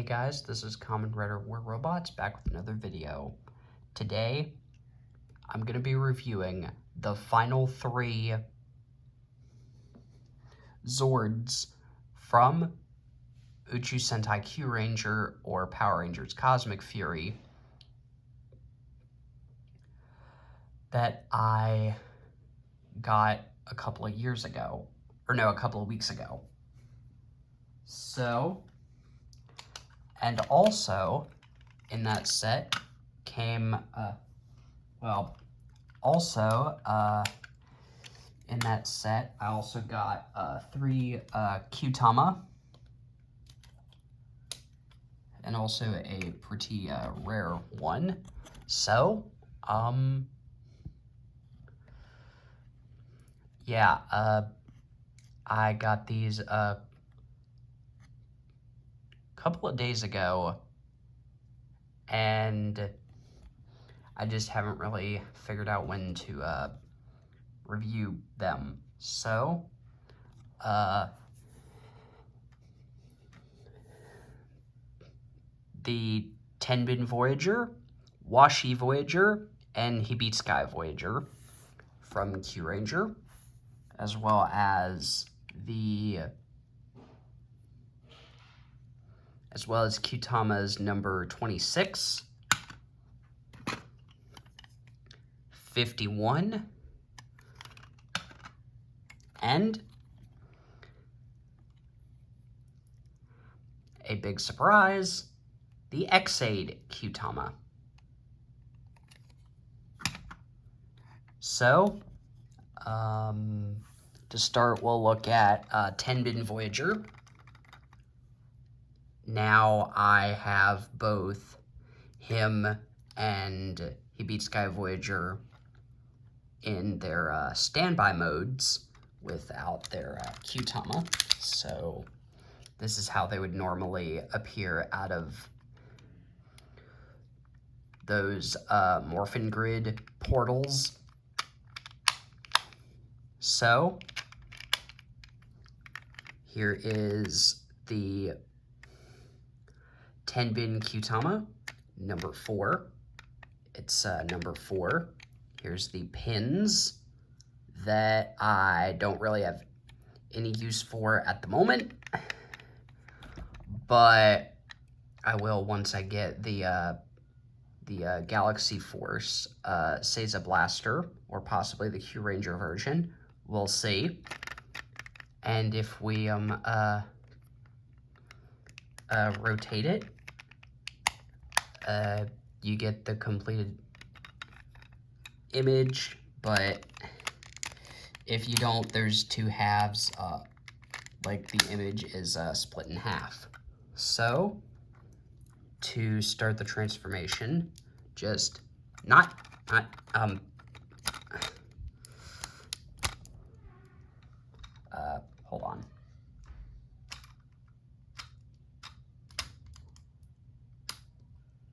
Hey guys, this is Common Redder We're Robots back with another video. Today, I'm going to be reviewing the final 3 Zords from Uchu Sentai Q Ranger or Power Rangers Cosmic Fury that I got a couple of weeks ago. So, and also in that set came, in that set I also got 3 Q-Tama, and also a pretty rare one. So, yeah, I got these couple of days ago, and I just haven't really figured out when to review them. So, the Tenbin Voyager, Washi Voyager, and Hebitsukai Voyager from Q Ranger, as well as Q-Tama's number 26, 51, and a big surprise, the X-Aid Q-Tama. So, to start, we'll look at Tenbin Voyager. Now I have both him and Hebitsukai Voyager in their standby modes without their Q-Tama. So this is how they would normally appear out of those Morphin Grid portals. So here is the Tenbin Q-Tama, number 4. It's number 4. Here's the pins that I don't really have any use for at the moment, but I will once I get the Galaxy Force Seiza Blaster, or possibly the Q Ranger version. We'll see. And if we rotate it, you get the completed image, but if you don't, there's 2 halves, like the image is split in half. So, to start the transformation, just hold on.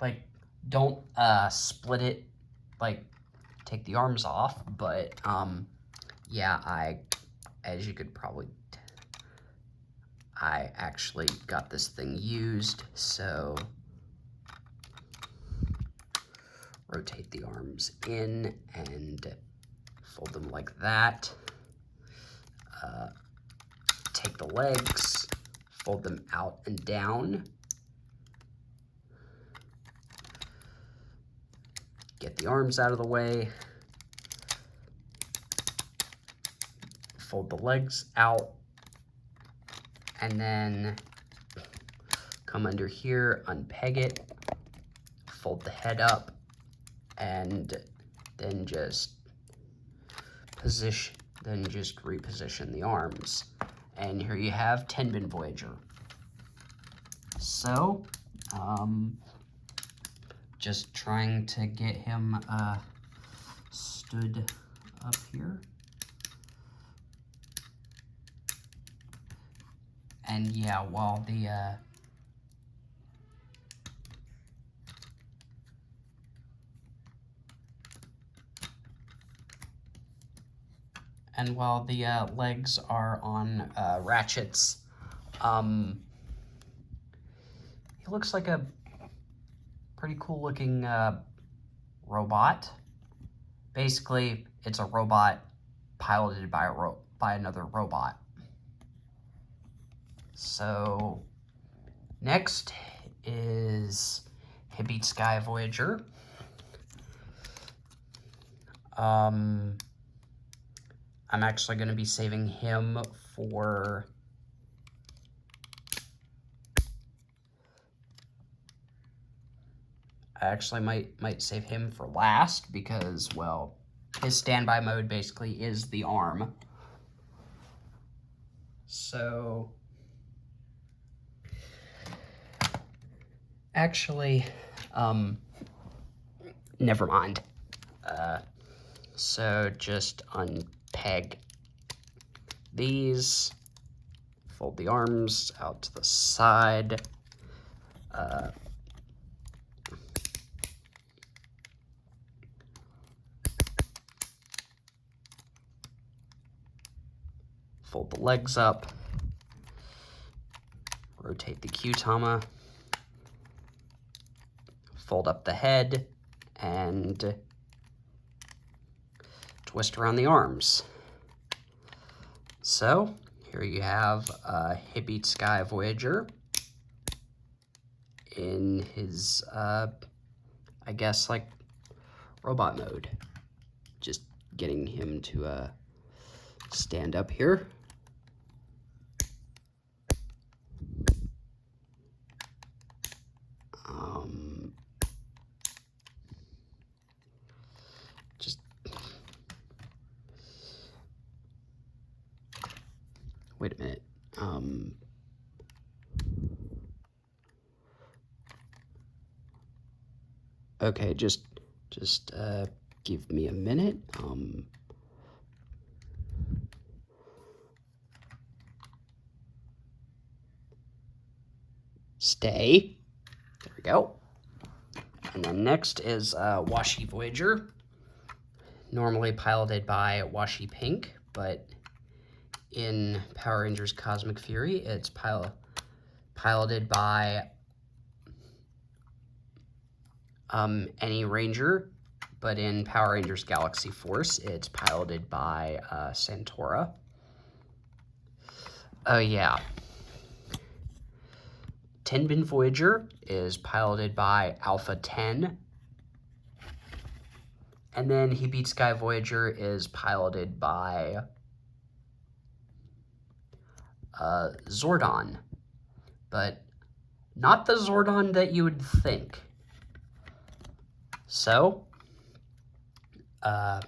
Like, don't split it, like take the arms off, but yeah, as you could probably I actually got this thing used, so rotate the arms in and fold them like that. Take the legs, fold them out and down. Get the arms out of the way. Fold the legs out. And then come under here, unpeg it, fold the head up, and then just reposition the arms. And here you have Tenbin Voyager. So, just trying to get him stood up here. And yeah, while the legs are on ratchets, he looks like a pretty cool looking robot. Basically, it's a robot piloted by another robot. So next is Hebitsukai Voyager. I'm actually going to be saving him for I actually might save him for last because, well, his standby mode basically is the arm. So actually, never mind. So just unpeg these, fold the arms out to the side. Fold the legs up, rotate the Qtama, fold up the head, and twist around the arms. So here you have Hebitsukai Voyager in his, I guess, like, robot mode. Just getting him to stand up here. Just wait a minute. Okay, just give me a minute. Stay. There we go. And then next is Washi Voyager, normally piloted by Washi Pink, but in Power Rangers Cosmic Fury, it's piloted by any Ranger, but in Power Rangers Galaxy Force, it's piloted by Santora. Oh yeah. Tenbin Voyager is piloted by Alpha 10. And then Hebitsukai Voyager is piloted by Zordon. But not the Zordon that you would think. So, the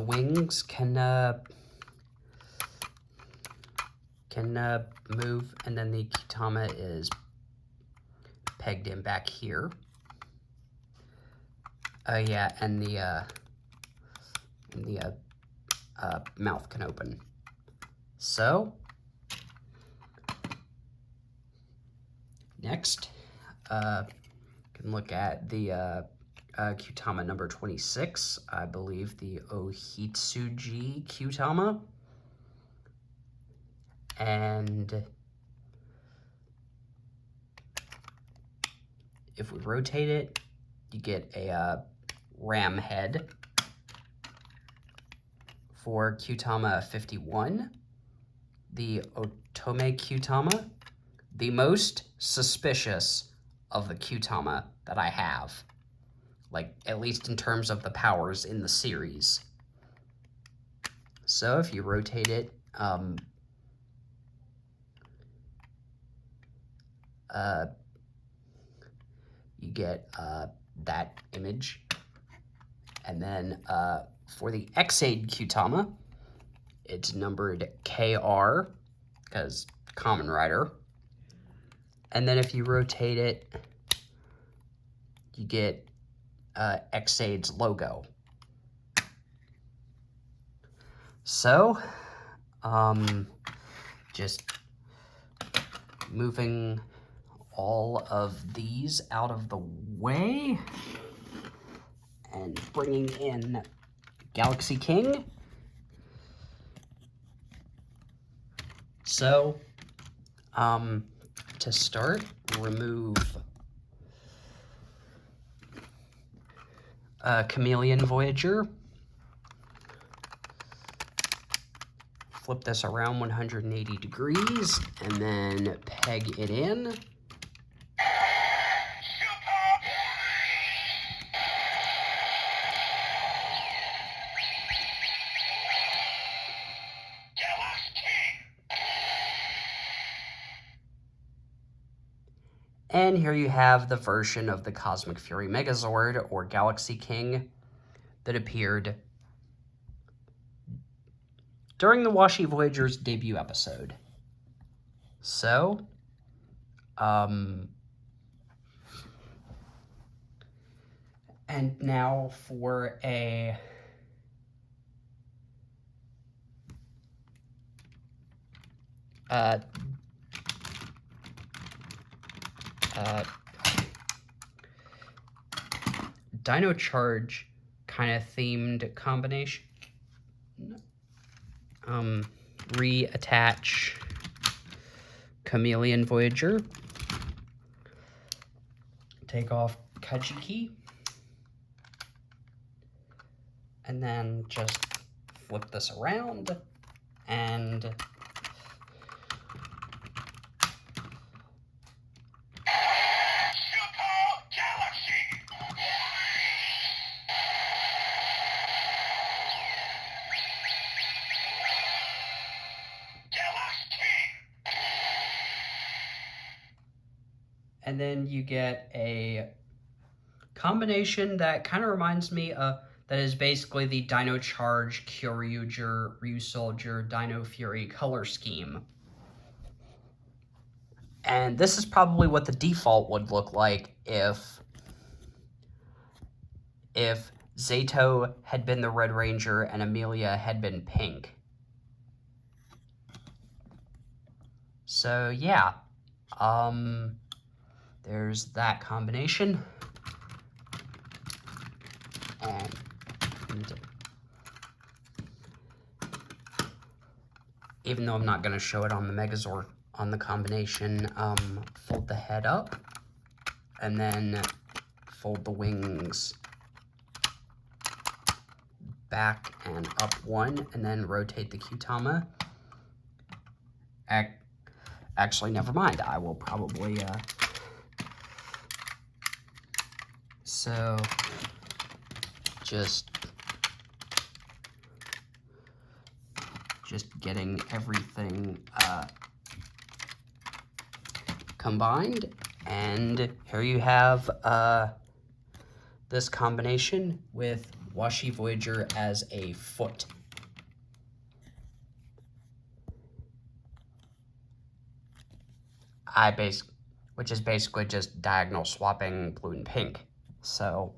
wings can move, and then the Qtama is pegged in back here. Yeah, and the mouth can open. So next, can look at the Qtama number 26. I believe the Ohitsuji Qtama. And if we rotate it, you get a ram head for Qtama 51. The Otome Qtama, the most suspicious of the Qtama that I have, like, at least in terms of the powers in the series. So if you rotate it, you get that image. And then for the Xaid Qtama, it's numbered KR, because Kamen Rider. And then if you rotate it, you get Xaid's logo. So, just moving all of these out of the way and bringing in Galaxy King. To to start, remove Chameleon Voyager. Flip this around 180 degrees, and then peg it in. And here you have the version of the Cosmic Fury Megazord, or Galaxy King, that appeared during the Washi Voyagers debut episode. So, and now for a Dino Charge kind of themed combination. Reattach Chameleon Voyager. Take off Kajiki. And then just flip this around and then you get a combination that kind of reminds me of, that is basically the Dino Charge, Kyoryuger, Ryusoulger, Dino Fury color scheme. And this is probably what the default would look like if Zato had been the Red Ranger and Amelia had been pink. So yeah, there's that combination. And even though I'm not going to show it on the Megazord, on the combination, fold the head up, and then fold the wings back and up one, and then rotate the Qtama. Actually, never mind. I will probably, so just getting everything combined, and here you have this combination with Washi Voyager as a foot. Which is basically just diagonal swapping blue and pink. So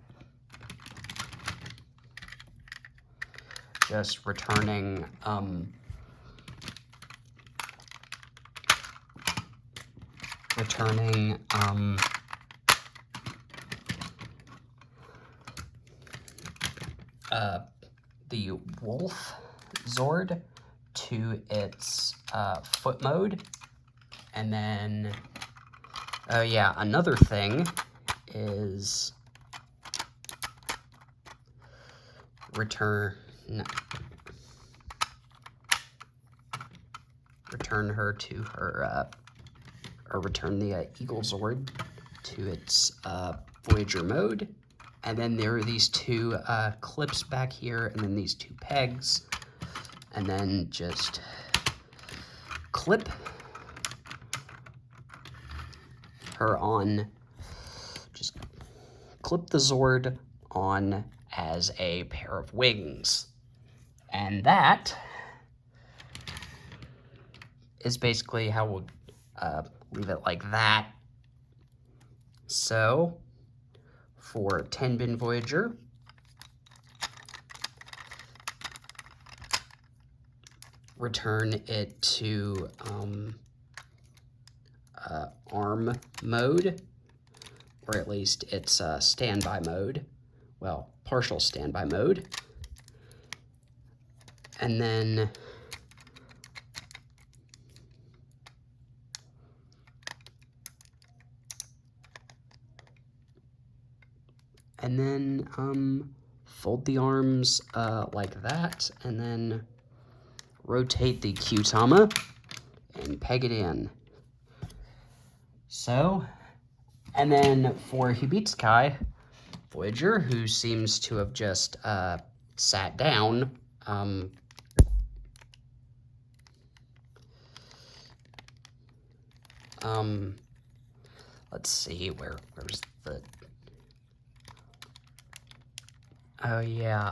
just returning the Wolf Zord to its foot mode. And then, oh yeah, another thing is return her to her, or return the Eagle Zord to its Voyager mode. And then there are these two clips back here, and then these two pegs, and then just clip her on, just clip the Zord on as a pair of wings. And that is basically how we'll leave it like that. So for Tenbin Voyager, return it to ARM mode, or at least its standby mode, well, partial standby mode. And then And then fold the arms like that, and then rotate the Qtama and peg it in. So, and then for Hebitsukai Voyager, who seems to have just sat down, let's see, where's the, oh yeah,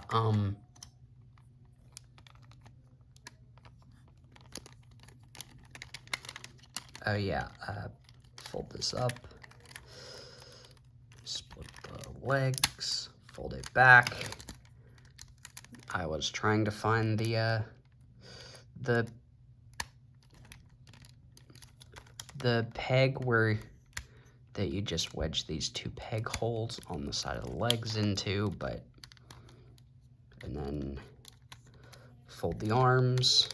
fold this up, split the legs, fold it back. I was trying to find the peg where that you just wedge these two peg holes on the side of the legs into, and then fold the arms,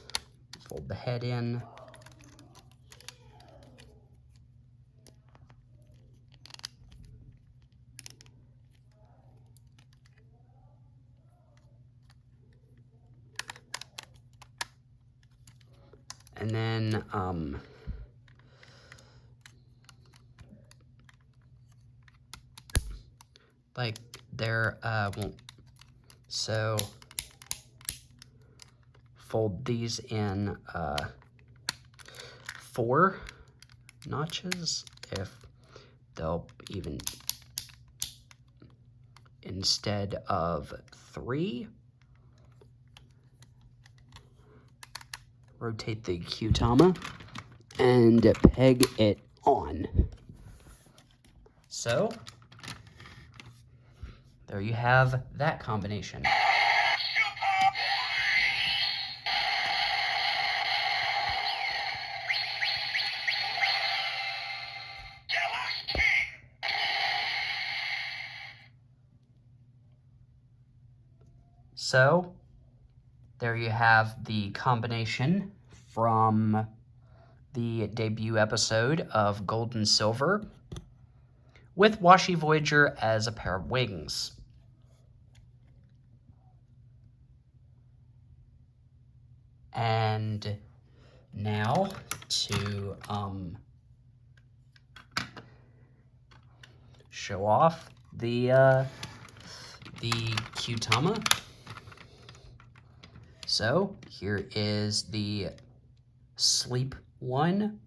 fold the head in. And then, like there, won't, so fold these in 4 notches, if they'll even, instead of 3. Rotate the Qtama and peg it on. So, there you have that combination. So, there you have the combination from the debut episode of Gold and Silver, with Washi Voyager as a pair of wings. And now to show off the Qtama. So here is the sleep one.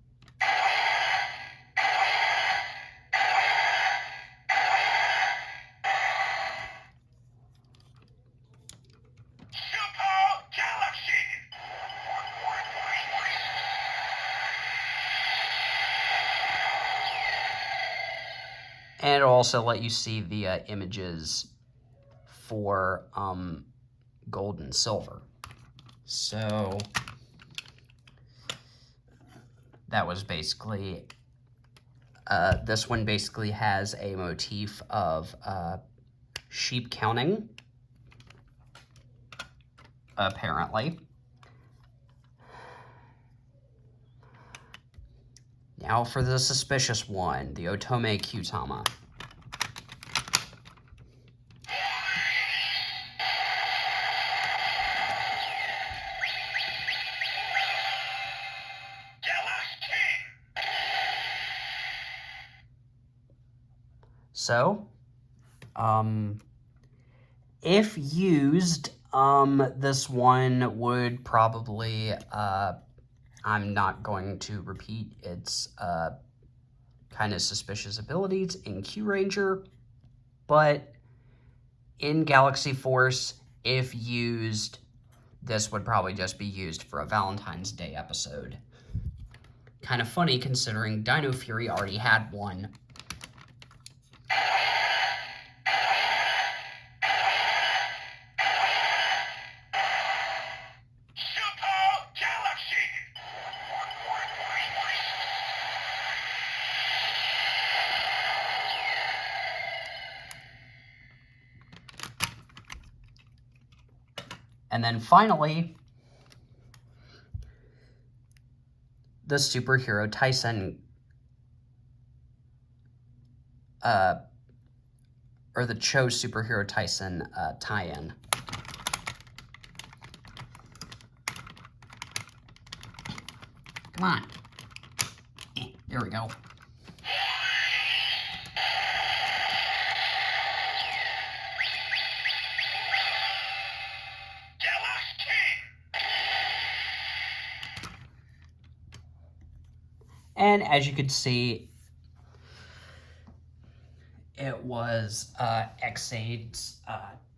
And it'll also let you see the images for gold and silver. So that was basically, this one basically has a motif of sheep counting, apparently. Now for the suspicious one, the Otome Qtama. So, if used, this one would probably, I'm not going to repeat its kind of suspicious abilities in Q Ranger, but in Galaxy Force, if used, this would probably just be used for a Valentine's Day episode. Kind of funny considering Dino Fury already had one. And then finally, the superhero Tyson or the Cho Superhero Tyson tie-in. Come on. There we go. And as you could see, it was X-Aid's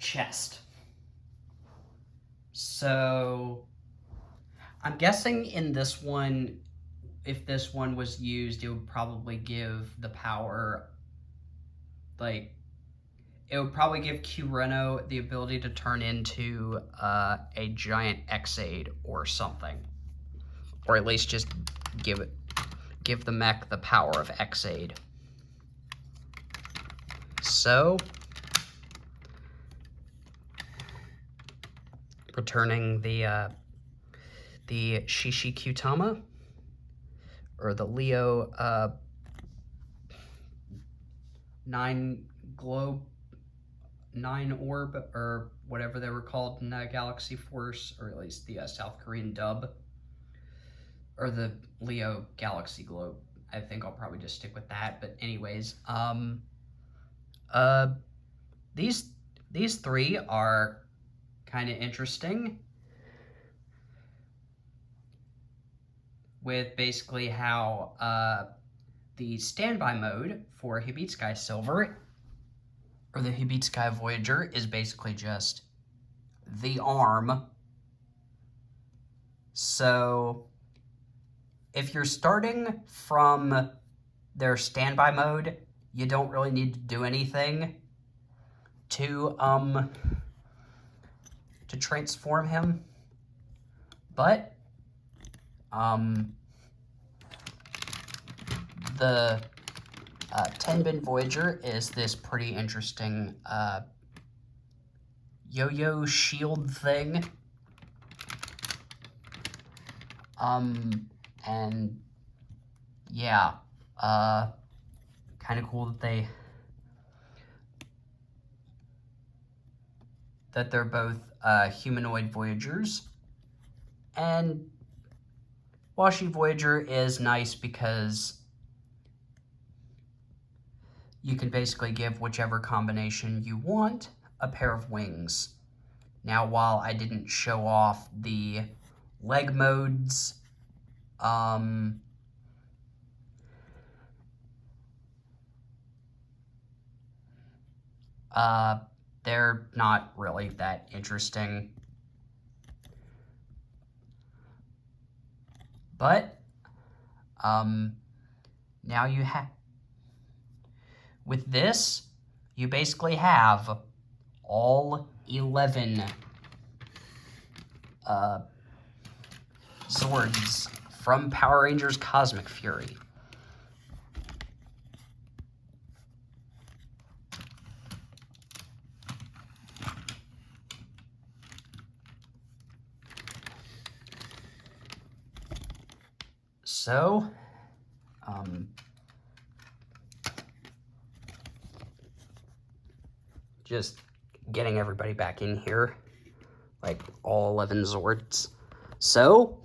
chest. So I'm guessing in this one, if this one was used, it would probably give the power, like, it would probably give Q Reno the ability to turn into a giant X-Aid or something. Or at least just give the mech the power of X-Aid. So, returning the Shishi Qtama, or the Leo 9 orb, or whatever they were called in Galaxy Force, or at least the South Korean dub, or the Leo Galaxy Globe. I think I'll probably just stick with that. But anyways, these three are kind of interesting, with basically how the standby mode for Hebitsukai Silver, or the Hebitsukai Voyager, is basically just the arm. So if you're starting from their standby mode, you don't really need to do anything to transform him. But the Tenbin Voyager is this pretty interesting yo-yo shield thing. And yeah, kind of cool that they're both humanoid Voyagers. And Washi Voyager is nice because you can basically give whichever combination you want a pair of wings. Now, while I didn't show off the leg modes, they're not really that interesting. But now you have, with this, you basically have all 11 Zords from Power Rangers Cosmic Fury. So, just getting everybody back in here, like all 11 Zords. So,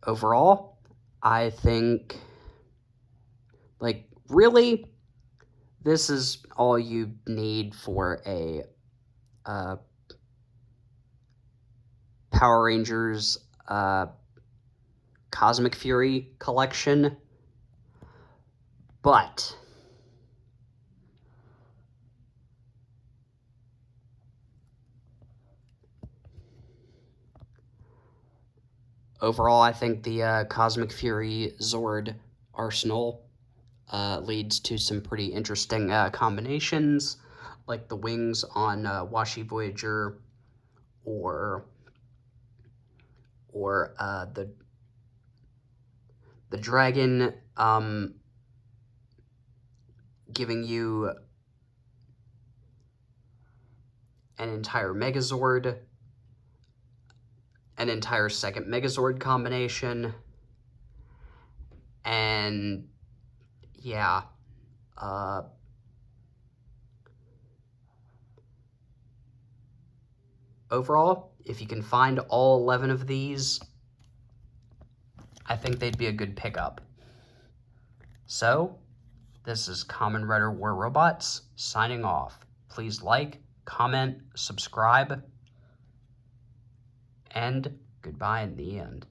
overall, I think, like, really, this is all you need for a Power Rangers Cosmic Fury collection. But overall, I think the Cosmic Fury Zord arsenal leads to some pretty interesting combinations, like the wings on Washi Voyager, or the dragon giving you an entire Megazord, an entire second Megazord combination, and yeah. Overall, if you can find all 11 of these, I think they'd be a good pickup. So, this is Kamen Rider War Robots signing off. Please like, comment, subscribe, and goodbye in the end.